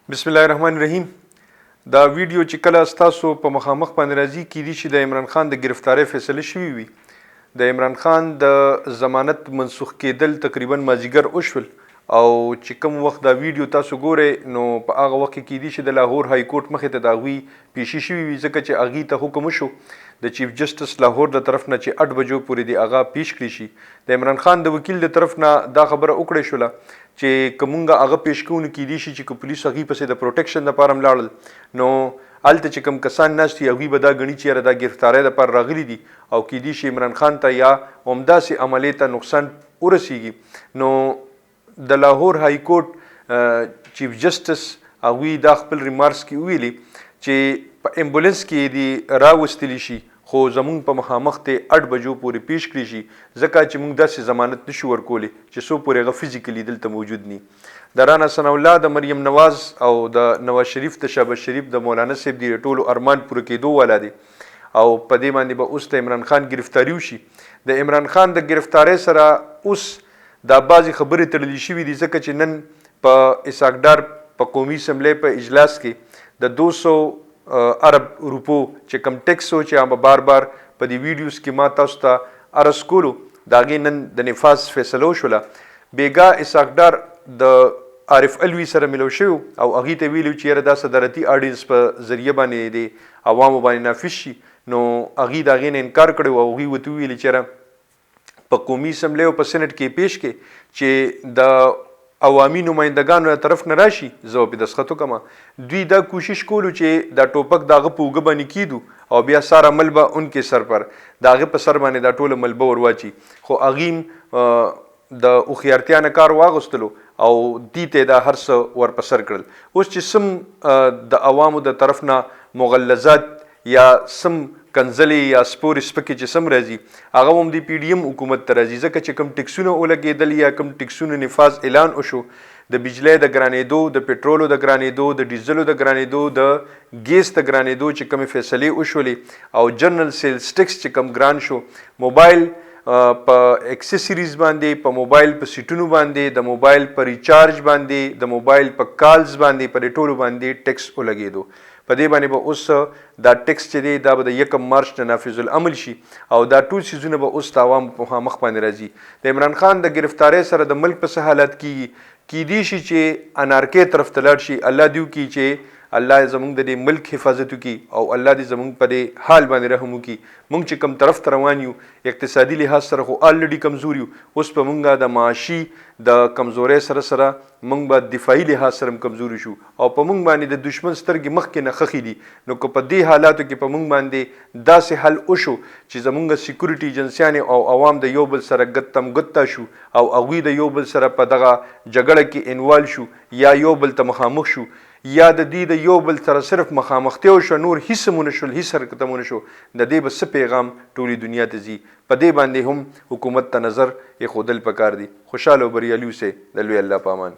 بسم الله الرحمن الرحیم. دا ویډیو چې کله ستاسو په مخامخ باندې راځي کیدای شي د عمران خان د گرفتاری فیصله شوې وي. د عمران خان د ضمانت منسوخ کېدل تقریبا مازیګر وشول او چې کوم وخت دا ویډیو تاسو ګورئ نو په هغه وخت کې کیدای شي د لاهور های کورټ مخې ته د هغوی پیشي شوي وي، ځکه چې هغوی ته حکم وشو د چیف جسټس لاهور د طرف نه چې 8 بجو پورې د هغه پیش کړي شي. د عمران خان د وکیل د طرف نه دا خبره وکړې شوله چې که مونږ هغه پیش کوو نو کیدای شي چې که پولیس هغوی پسې د پروټیکشن دپاره ولاړل نو هلته چې کوم کسان ناست دي هغوی به دا ګڼي چې یاره دا ګرفتاری دپاره راغلي دي او کیدای شي عمران خان ته یا همداسې عملې ته نقصان ورسیږي. نو د لاهور های کورټ چیف جسټس هغوی دا خپل ریمارکس کې ویلي چې په امبولنس کې دې راوستلی شي خو زمونږ په مخامخ ته 8 بجو پورې پیش کړي شي، ځکه چې موږ داسې ضمانت نشو ورکولی چې څو پورې هغه فزیکلی دلته موجود ني. د رانا ثناء الله د مریم نواز او د نواز شریف د شهباز شریف د مولانا صاحب دی ټولو ارمان پوره کېدو والا دی او په دې باندې به اوس د عمران خان گرفتاری وشي. د عمران خان د گرفتاری سره اوس دا بعضې خبرې تړلې شوي دي، ځکه چې نن په اسحاق ډار په قومي اسمبلی په اجلاس کې د 200 ارب روپو چې کم ټیکس و چې هغه بار بار په دې ویډیوز کې ما تاسو ته عرض کولو د هغې نن د نفاذ فیصله وشوله. بېګا اسحاق ډار د عارف الوي سره ملو شوی او هغې ته ویلي چې یاره دا صدارتي آډینس په ذریعه باندې د عوامو باندې نافذ شي، نو هغې د هغې نه انکار کړی او هغوی ورته وویلي چې یاره په قومي اسمبلی او په سینټ کې پیش کې چې د عوامي نمایندګانو طرف نه راشي زه به دستخط وکړم. دوی دا کوشش کولو چې دا ټوپک د هغه په اوږه باندې کیدو او بیا ساره ملبه انکې سر پر د هغې په سر باندې دا ټوله ملبه ور واچي، خو هغې د هوښیارتیا نه کار واغوستلو او دې ته دا هر څه ور په سر کړل. اوس چې سم د عوامو د طرف نه مغلظات یا سم کنځلې یا سپورې سپکې چې سم راځي هغه هم د پی ډي ایم حکومت ته راځي، ځکه چې کوم ټکسونه ولګېدل یا کوم ټکسونو نفاذ اعلان وشو د بجلی د ګرانېدو، د پټرولو د ګرانېدو، د ډیزلو د ګرانېدو، د ګیس د ګرانېدو چې کومې فیصلې وشولې او جنرل سیلز ټکس چې کوم ګران شو، موبایل په اکسسریز باندې، په موبایل په سیټونو باندې، د موبایل په ریچارج باندې، د موبایل په کالز باندې، په دې ټولو باندې ټکس ولګېدو. په دې باندې به اوس دا ټکس چې دی دا به د 1 مارچ نه نافذ العمل شي او دا ټول څیزونه به اوس د عوامو په مخ باندې راځي. د عمران خان د گرفتاری سره د ملک په څه حالت کیدای شي چې انارکۍ طرف ته لاړ شي. الله دې وکړي چې الله زموږ د دې ملک حفاظت وکړي او الله دې زموږ په دې حال باندې رحم وکړي. موږ چې کوم طرف ته روان یو اقتصادي لحاظ سره خو الریډي کمزور یو، اوس په موږ د معاشي د کمزورۍ سره سره موږ به دفاعي لحاظ سره هم کمزوري شو او په موږ باندې د دشمن سترګې مخکې نه خښې دي. نو که په دې حالاتو کې په موږ باندې داسې حل وشو چې زموږ سیکورټي ایجنسیانې او عوام د یو بل سره ګتم ګتا شو او هغوی د یو بل سره په دغه جګړه کې انوال شو یا یو بل ته مخامخ شو یا د دې د یو بل سره صرف مخامختیا وشوه، نور هیڅ هم ونه شول، هیڅ حرکت هم ونه شو، د دې به څه پیغام ټولې دنیا ته ځي. په دې باندې هم حکومت ته نظر ایښودل پکار دي. خوشحاله او بریالي اوسئ. د لوی الله په امان.